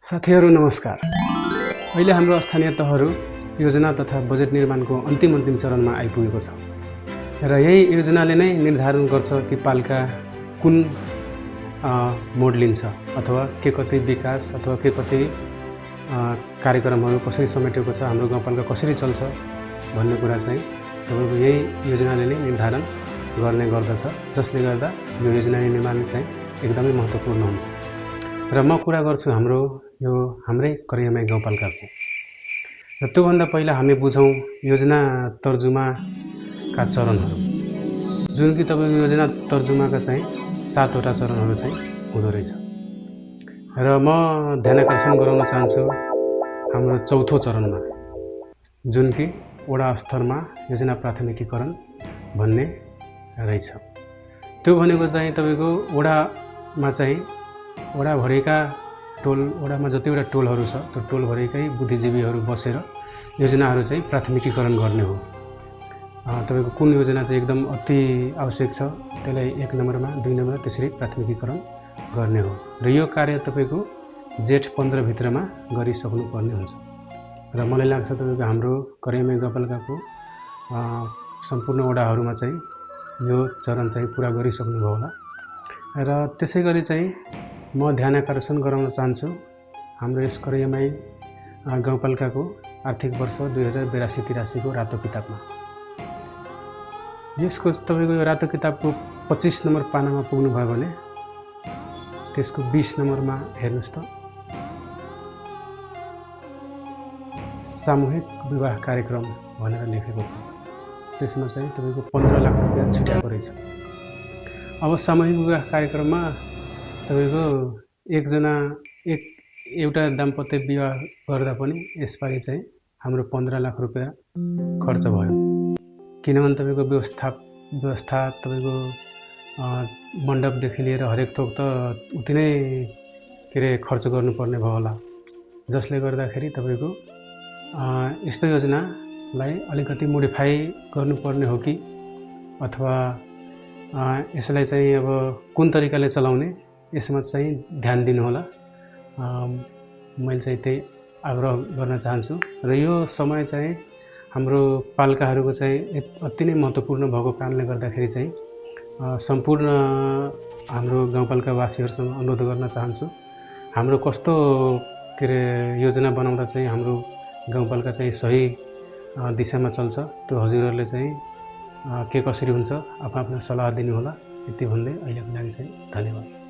साथीहरू नमस्कार। अहिले हाम्रो स्थानीय तहहरू योजना तथा बजेट निर्माणको अन्तिम चरणमा आइपुगेको छ र यही योजनाले नै निर्धारण गर्छ कि पालिका कुन मोड लिन्छ अथवा के कति विकास अथवा के कति कार्यक्रमहरू कसरी समेटेको छ, हाम्रो गाउँपालिका कसरी चल्छ भन्ने कुरा चाहिँ तपाईको यही योजनाले नै निर्धारण गर्ने गर्दछ, जसले गर्दा यो योजना निर्माण चाहिँ एकदमै महत्त्वपूर्ण हुन्छ। र म कुरा गर्छु हाम्रै करैयामाई गाउँपालिकाको। र त्योभन्दा पहिला हामी बुझौँ योजना तर्जुमाका चरणहरू, जुन कि तपाईको योजना तर्जुमाका चाहिँ 7 वटा चरणहरू चाहिँ हुँदो रहेछ। र म ध्यानाकर्षण गराउन चाहन्छु हाम्रो चौथो चरणमा, जुन कि वडा स्तरमा योजना प्राथमिकीकरण भन्ने रहेछ। त्यो भनेको चाहिँ तपाईको वडामा चाहिँ वडाभरिका वडामा जतिवटा टोलहरू छ त्यो टोलभरिकै बुद्धिजीवीहरू बसेर योजनाहरू चाहिँ प्राथमिकीकरण गर्ने हो। तपाईको कुन योजना चाहिँ एकदम अति आवश्यक छ त्यसलाई 1 नम्बरमा 2 नम्बरमा त्यसरी प्राथमिकीकरण गर्ने हो। र यो कार्य तपाईको जेठ 15 भित्रमा गरिसक्नु पर्ने हुन्छ। र मलाई लाग्छ तपाईको हाम्रो करैयामाई गाउँपालिकाको सम्पूर्ण वडाहरूमा चाहिँ यो चरण चाहिँ पुरा गरिसक्नु भयो होला। र त्यसैगरी चाहिँ म ध्यानाकर्षण गराउन चाहन्छु हाम्रो यस करैयामाई गाउँपालिकाको आर्थिक वर्ष 2082-83 को रातो किताबमा। यसको तपाईको रातो किताबको 25 नम्बर पानामा पुग्नु भयो भने त्यसको 20 नम्बरमा हेर्नुस् त, सामूहिक विवाह कार्यक्रम भनेर लेखेको छ। त्यसमा चाहिँ तपाईको 15 लाख रुपैयाँ छुट्याएको रहेछ। अब सामूहिक विवाह कार्यक्रममा तपाईको एउटा दाम्पत्य विवाह गर्दा पनि यसपालि चाहिँ हाम्रो 15 लाख रुपैयाँ खर्च भयो। किनभने तपाईको व्यवस्था तपाईको मण्डपदेखि लिएर हरेक थोक त उति नै खर्च गर्नुपर्ने भयो होला, जसले गर्दाखेरि तपाईको यस्तो योजनालाई अलिकति मोडिफाई गर्नुपर्ने हो कि अथवा यसलाई चाहिँ अब कुन तरिकाले चलाउने यसमा चाहिँ ध्यान दिनु होला। मैले चाहिँ त्यही आग्रह गर्न चाहन्छु। र यो समय चाहिँ हाम्रो पालिकाहरूको चाहिँ अति नै महत्त्वपूर्ण भएको कारणले गर्दाखेरि चाहिँ सम्पूर्ण हाम्रो गाउँपालिकावासीहरूसँग अनुरोध गर्न चाहन्छु, हाम्रो कस्तो योजना बनाउँदा चाहिँ हाम्रो गाउँपालिका चाहिँ सही दिशामा चल्छ त्यो हजुरहरूले चाहिँ के कसरी हुन्छ आफ्नो सल्लाह दिनु होला। यति भन्दै अहिलेको लागि चाहिँ धन्यवाद।